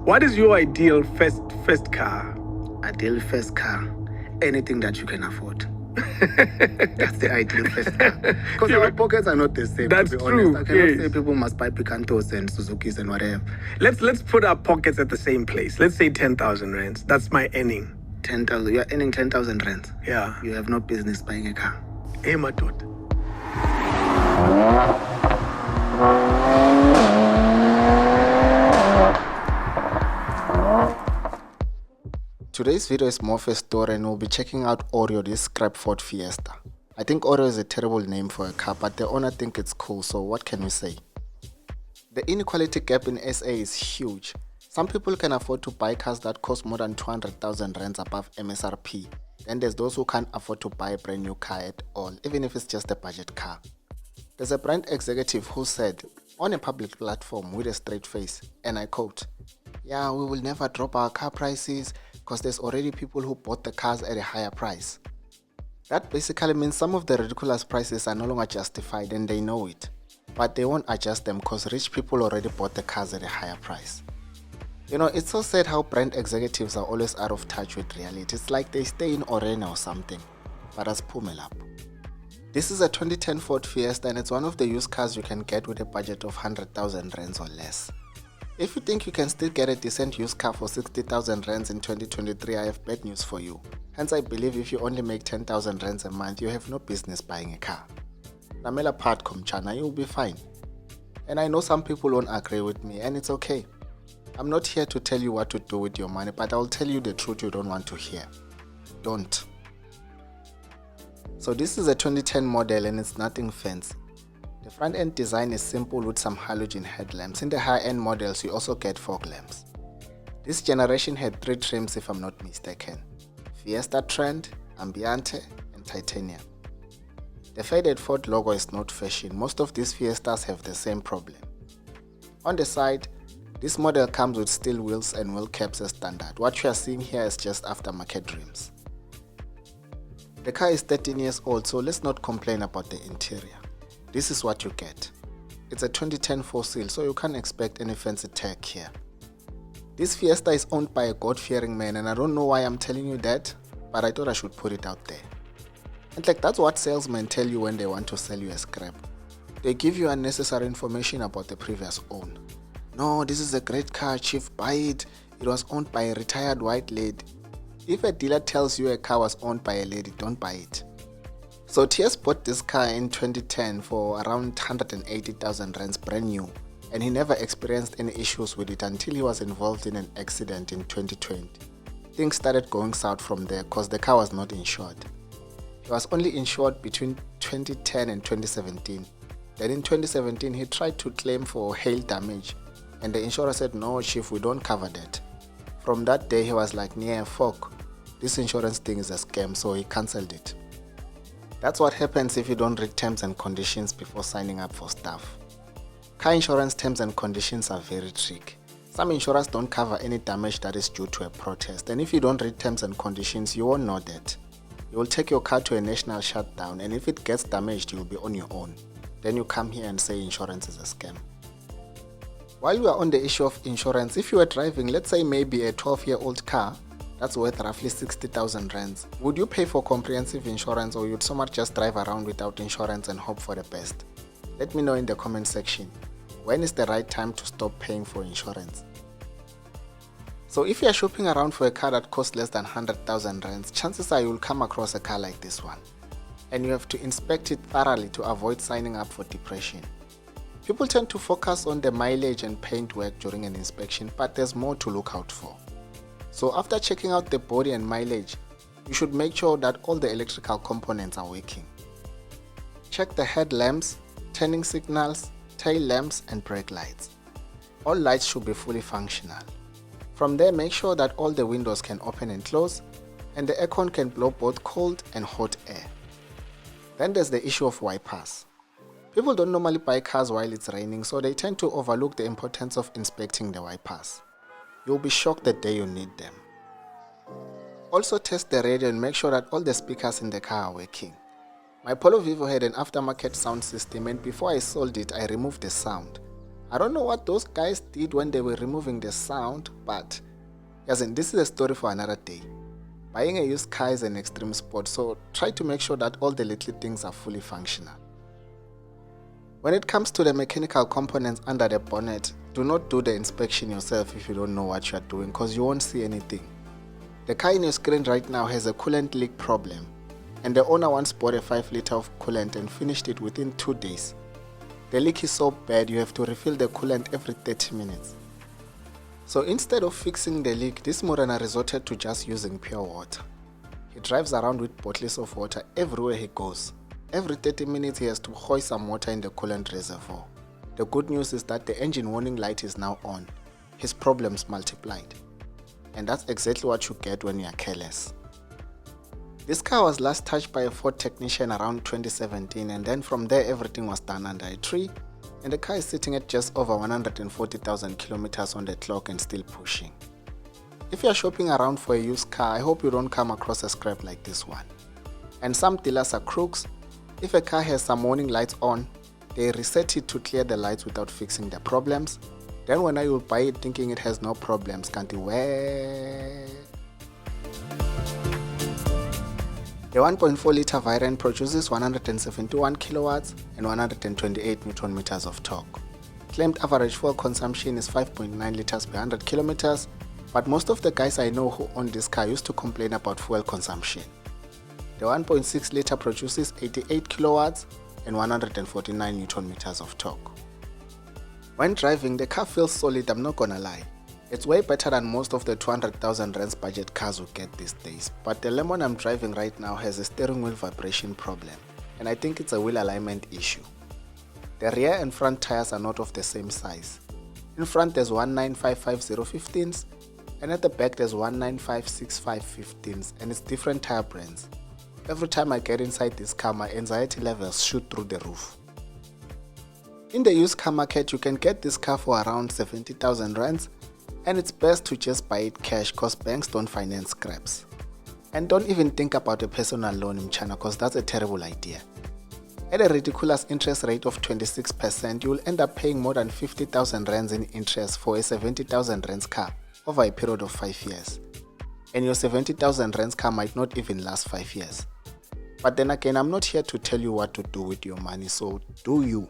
What is your ideal first car? Ideal first car, anything that you can afford. That's the ideal first car. Because our pockets are not the same. That's to be true. honest. I cannot say people must buy Picantos and Suzukis and whatever. Let's put our pockets at the same place. Let's say 10,000 rands. That's my earning. 10,000. You are earning 10,000 rands. Yeah. You have no business buying a car. Hey, my dude. Today's video is more of a story and we'll be checking out Oreo, this scrap Ford Fiesta. I think Oreo is a terrible name for a car, but the owner thinks it's cool, so what can we say? The inequality gap in SA is huge. Some people can afford to buy cars that cost more than 200,000 rands above MSRP. Then there's those who can't afford to buy a brand new car at all, even if it's just a budget car. There's a brand executive who said, on a public platform with a straight face, and I quote, "Yeah, we will never drop our car prices because there's already people who bought the cars at a higher price." That basically means some of the ridiculous prices are no longer justified and they know it. But they won't adjust them because rich people already bought the cars at a higher price. You know, it's so sad how brand executives are always out of touch with reality. It's like they stay in Orena or something. But as Pumelap. This is a 2010 Ford Fiesta and it's one of the used cars you can get with a budget of 100,000 rands or less. If you think you can still get a decent used car for 60,000 rands in 2023, I have bad news for you. Hence, I believe if you only make 10,000 rands a month, you have no business buying a car. Namela part China, you'll be fine. And I know some people won't agree with me, and it's okay. I'm not here to tell you what to do with your money, but I'll tell you the truth you don't want to hear. Don't. So this is a 2010 model and it's nothing fancy. The front end design is simple with some halogen headlamps. In the high end models you also get fog lamps. This generation had 3 trims if I'm not mistaken. Fiesta Trend, Ambiente and Titanium. The faded Ford logo is not fashion. Most of these Fiestas have the same problem. On the side, this model comes with steel wheels and wheel caps as standard. What you are seeing here is just aftermarket rims. The car is 13 years old, so let's not complain about the interior. This is what you get. It's a 2010 4-seal, so you can't expect any fancy tech here. This Fiesta is owned by a God-fearing man, and I don't know why I'm telling you that, but I thought I should put it out there. And like that's what salesmen tell you when they want to sell you a scrap. They give you unnecessary information about the previous owner. No, this is a great car, chief, buy it. It was owned by a retired white lady. If a dealer tells you a car was owned by a lady, don't buy it. So TS bought this car in 2010 for around 180,000 rands brand new, and he never experienced any issues with it until he was involved in an accident in 2020. Things started going south from there because the car was not insured. He was only insured between 2010 and 2017. Then in 2017 he tried to claim for hail damage and the insurer said, "No chief, we don't cover that." From that day he was like, "Yeah, fuck, this insurance thing is a scam," so he cancelled it. That's what happens if you don't read terms and conditions before signing up for stuff. Car insurance terms and conditions are very tricky. Some insurers don't cover any damage that is due to a protest, and if you don't read terms and conditions, you won't know that. You will take your car to a national shutdown, and if it gets damaged, you'll be on your own. Then you come here and say insurance is a scam. While we are on the issue of insurance, if you were driving, let's say maybe a 12-year-old car, that's worth roughly 60,000 rands. Would you pay for comprehensive insurance or you'd so much just drive around without insurance and hope for the best? Let me know in the comment section. When is the right time to stop paying for insurance? So if you are shopping around for a car that costs less than 100,000 rands, chances are you'll come across a car like this one. And you have to inspect it thoroughly to avoid signing up for depression. People tend to focus on the mileage and paint work during an inspection, but there's more to look out for. So after checking out the body and mileage, you should make sure that all the electrical components are working. Check the headlamps, turning signals, tail lamps and brake lights. All lights should be fully functional. From there, make sure that all the windows can open and close and the aircon can blow both cold and hot air. Then there's the issue of wipers. People don't normally buy cars while it's raining, so they tend to overlook the importance of inspecting the wipers. You'll be shocked the day you need them. Also test the radio and make sure that all the speakers in the car are working. My Polo Vivo had an aftermarket sound system and before I sold it, I removed the sound. I don't know what those guys did when they were removing the sound, but this is a story for another day. Buying a used car is an extreme sport, so try to make sure that all the little things are fully functional. When it comes to the mechanical components under the bonnet, do not do the inspection yourself if you don't know what you are doing, because you won't see anything. The car in your screen right now has a coolant leak problem, and the owner once bought a 5 liter of coolant and finished it within 2 days. The leak is so bad you have to refill the coolant every 30 minutes. So instead of fixing the leak, this Morena resorted to just using pure water. He drives around with bottles of water everywhere he goes. Every 30 minutes he has to hoist some water in the coolant reservoir. The good news is that the engine warning light is now on. His problems multiplied. And that's exactly what you get when you are careless. This car was last touched by a Ford technician around 2017, and then from there everything was done under a tree, and the car is sitting at just over 140,000 kilometers on the clock and still pushing. If you are shopping around for a used car, I hope you don't come across a scrap like this one. And some dealers are crooks. If a car has some warning lights on, they reset it to clear the lights without fixing the problems. Then when I will buy it thinking it has no problems, can't it? The 1.4 liter variant produces 171 kilowatts and 128 Newton meters of torque. Claimed average fuel consumption is 5.9 liters per 100 kilometers, but most of the guys I know who own this car used to complain about fuel consumption. The 1.6 liter produces 88 kilowatts and 149 Newton meters of torque. When driving, the car feels solid, I'm not gonna lie. It's way better than most of the 200,000 rands budget cars will get these days, but the Lemon I'm driving right now has a steering wheel vibration problem, and I think it's a wheel alignment issue. The rear and front tires are not of the same size. In front there's 19550 15s, and at the back there's 19565 15s, and it's different tire brands. Every time I get inside this car, my anxiety levels shoot through the roof. In the used car market, you can get this car for around 70,000 rands, and it's best to just buy it cash because banks don't finance scraps. And don't even think about a personal loan in China, because that's a terrible idea. At a ridiculous interest rate of 26%, you will end up paying more than 50,000 rands in interest for a 70,000 rands car over a period of 5 years. And your 70,000 rands car might not even last 5 years. But then again, I'm not here to tell you what to do with your money, so do you.